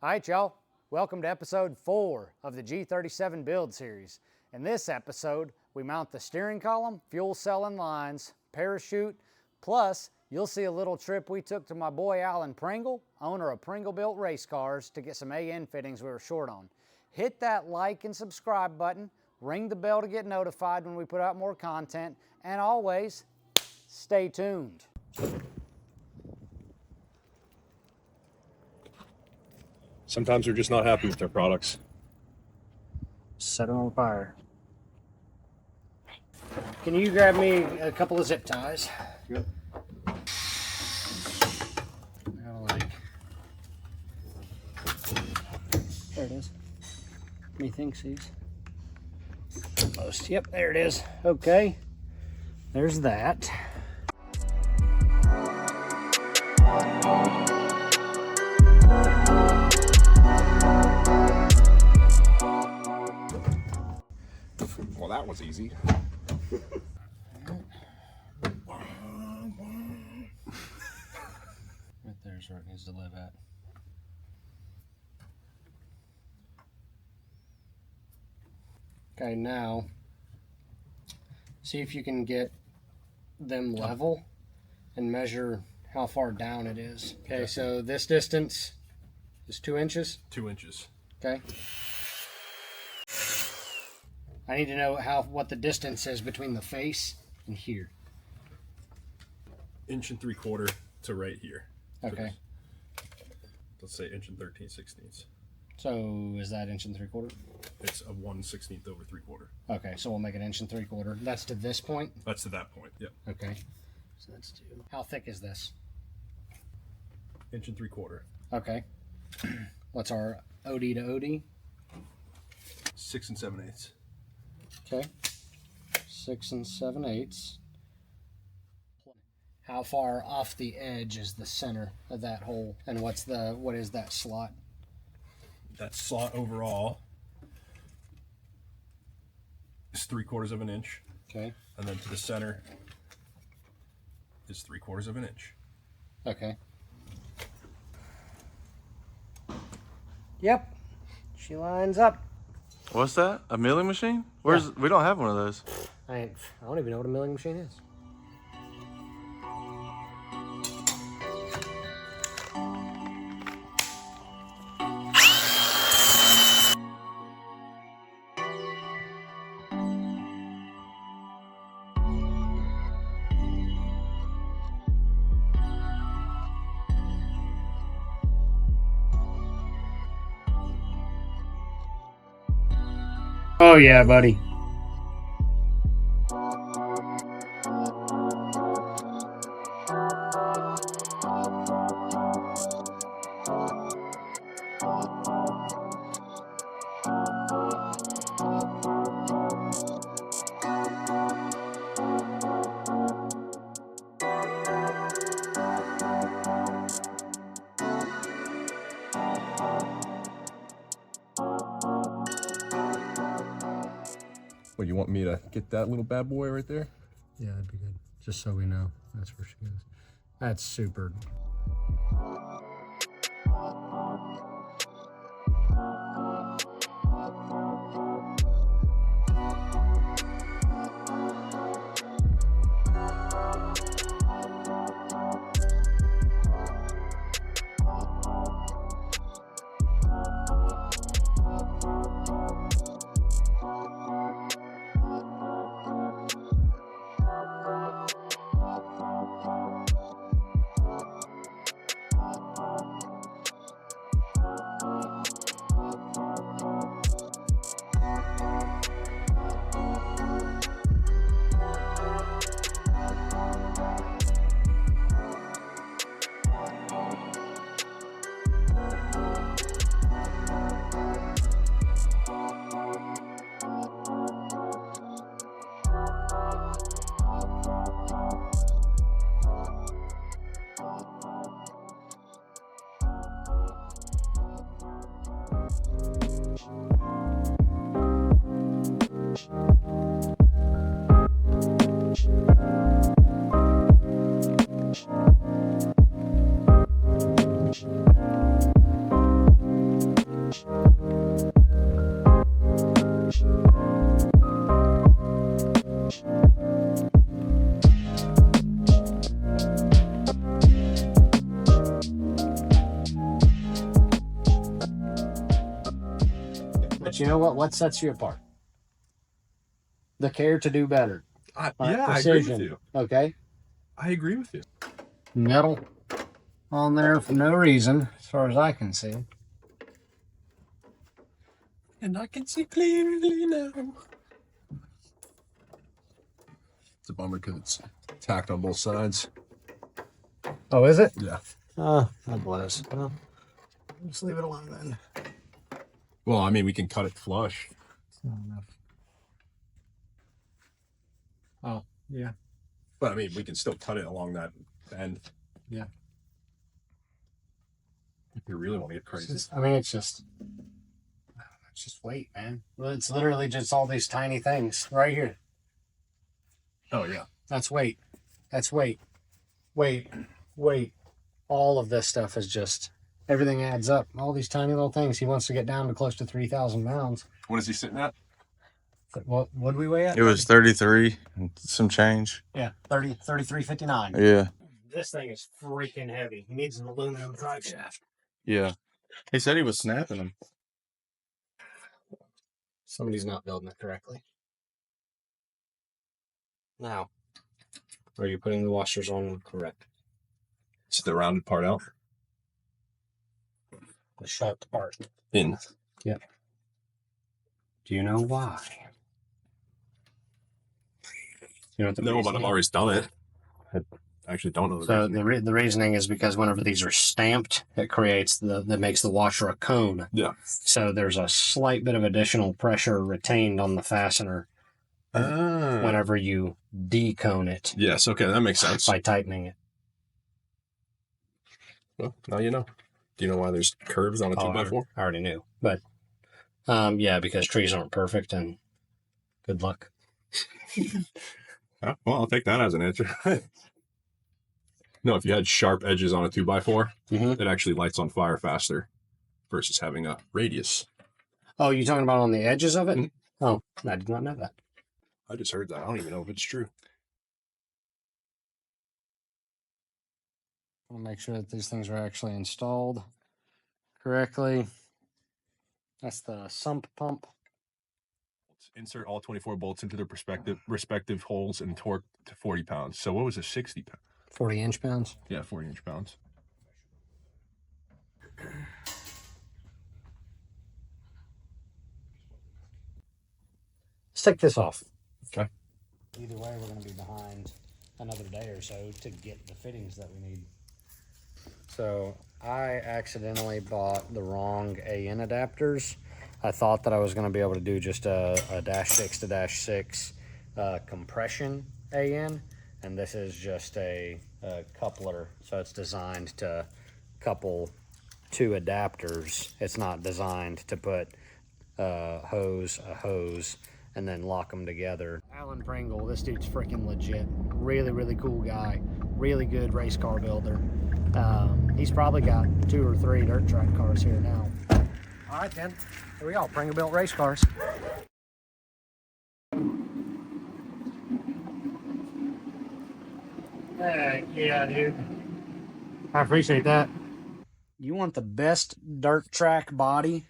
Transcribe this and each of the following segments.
All right, y'all. Welcome to episode 4 of the G37 build series. In this episode, we mount the steering column, fuel cell and lines, parachute, plus you'll see a little trip we took to my boy Alan Pringle, owner of Pringle Built Race Cars, to get some AN fittings we were short on. Hit that like and subscribe button, ring the bell to get notified when we put out more content, and always stay tuned. Sometimes we're just not happy with their products. Set it on fire. Can you grab me a couple of zip ties? Yep. There it is. Methinks he's almost. Yep, there it is. Okay. There's that. Well, that was easy. Right there's where it needs to live at. Okay, now see if you can get them level and measure how far down it is. Okay, so this distance is 2 inches. 2 inches. Okay. I need to know what the distance is between the face and here. 1 3/4 to right here. Okay. Let's say 1 13/16. So is that 1 3/4? It's a 1/16 over 3/4. Okay, so we'll make it 1 3/4. That's to this point? That's to that point, yep. Okay. So that's 2. How thick is this? 1 3/4. Okay. What's our OD to OD? 6 7/8. Okay. 6 7/8. How far off the edge is the center of that hole? And what is that slot? That slot overall is 3/4 of an inch. Okay. And then to the center is 3/4 of an inch. Okay. Yep. She lines up. What's that? A milling machine? We don't have one of those. I don't even know what a milling machine is. Oh yeah, buddy. Well, you want me to get that little bad boy right there? Yeah, that'd be good. Just so we know that's where she goes. That's super. But you know what? What sets you apart? The care to do better. Yeah, I agree with you. Okay. I agree with you. Metal on there for no reason, as far as I can see. And I can see clearly now. It's a bummer because it's tacked on both sides. Oh, is it? Yeah. Oh, that blows. Well, just leave it alone then. Well, I mean, we can cut it flush. It's not enough. Oh, yeah. But I mean, we can still cut it along that bend. Yeah. If you really want to get crazy. It's just weight, man. Well, it's literally just all these tiny things right here. Oh, yeah. That's weight. That's weight. Weight. All of this stuff is just, everything adds up. All these tiny little things. He wants to get down to close to 3,000 pounds. What is he sitting at? What would we weigh at? It was 33 and some change. Yeah, 33.59. Yeah. This thing is freaking heavy. He needs an aluminum drive shaft. Yeah. He said he was snapping them. Somebody's not building it correctly. Now, are you putting the washers on correct? Is the rounded part out? The sharp part. In. Yep. Do you know why? You know what the No, but reasoning I've is? always done it. I actually don't know the So reason. the reasoning is because whenever these are stamped, it creates that makes the washer a cone. Yeah. So there's a slight bit of additional pressure retained on the fastener whenever you decone it. Yes, okay, that makes sense. By tightening it. Well, now you know. Do you know why there's curves on a 2x4? I already knew. But, yeah, because trees aren't perfect, and good luck. Well, I'll take that as an answer. No, if you had sharp edges on a 2x4, it actually lights on fire faster versus having a radius. Oh, you talking about on the edges of it? Oh, I did not know that. I just heard that. I don't even know if it's true. I'll make sure that these things are actually installed correctly. That's the sump pump. Insert all 24 bolts into their respective holes and torque to 40 pounds. So what was it, 60 pounds? 40 inch pounds? Yeah, 40 inch pounds. Let's take this off. Okay. Either way, we're going to be behind another day or so to get the fittings that we need. So I accidentally bought the wrong AN adapters. I thought that I was going to be able to do just a -6 to -6 compression AN, and this is just a coupler, so it's designed to couple two adapters. It's not designed to put a hose, and then lock them together. Alan Pringle, this dude's freaking legit. Really cool guy. Really good race car builder. He's probably got 2 or 3 dirt track cars here now. All right then, here we go, Pringle built race cars. Yeah, dude. I appreciate that. You want the best dirt track body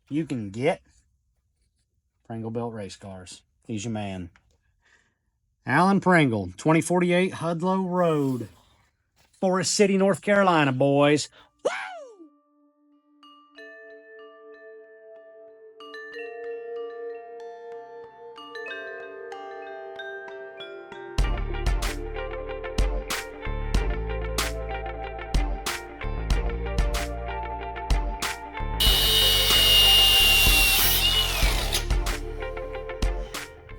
you can get? Pringle built race cars. He's your man. Alan Pringle, 2048 Hudlow Road, Forest City, North Carolina, boys. Woo!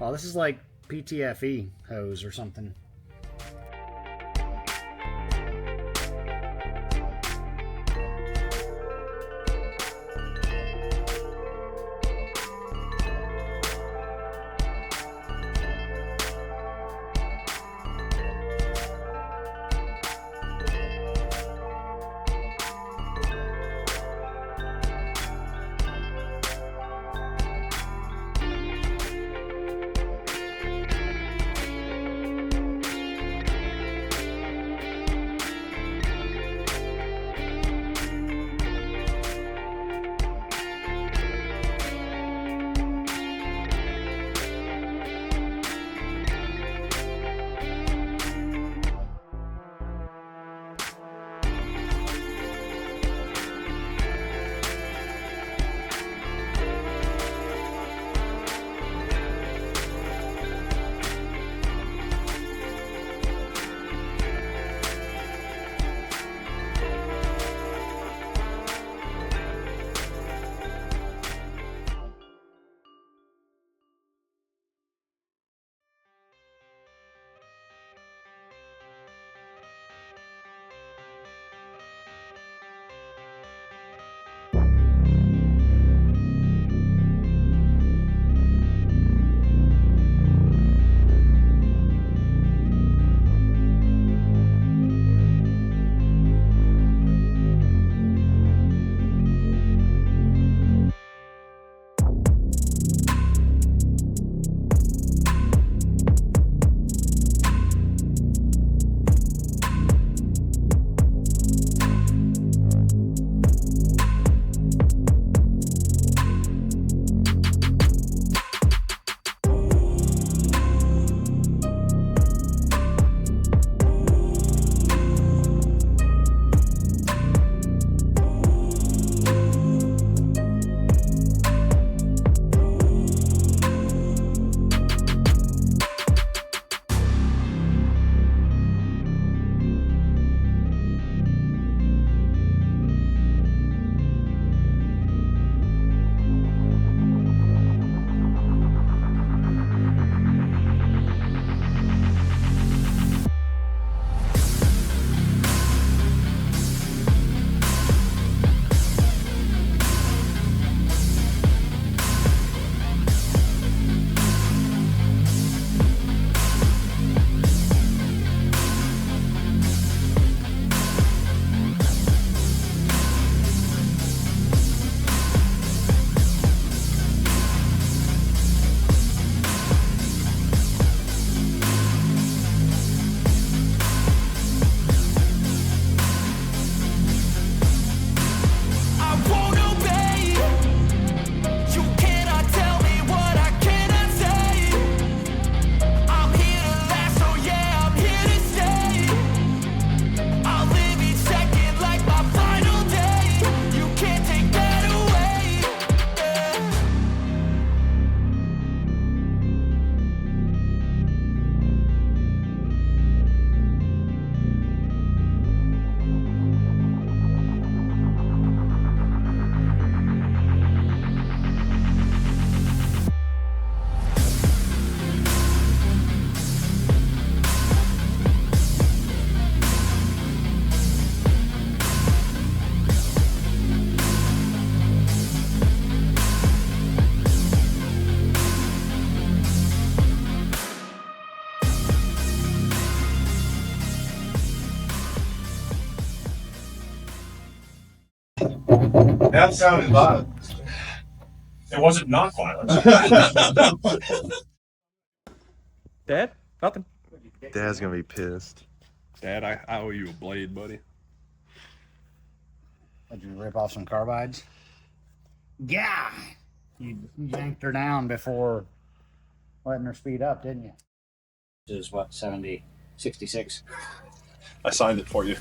Oh, this is like PTFE hose or something. That sounded violent. It wasn't not violence. Dad? Nothing. Dad's gonna be pissed. Dad, I owe you a blade, buddy. Did you rip off some carbides? Yeah! You yanked her down before letting her speed up, didn't you? This is what, 70, 66? I signed it for you.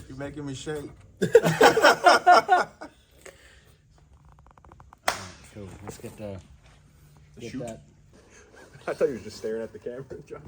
You're making me shake. Cool. Let's get that. I thought you were just staring at the camera, John.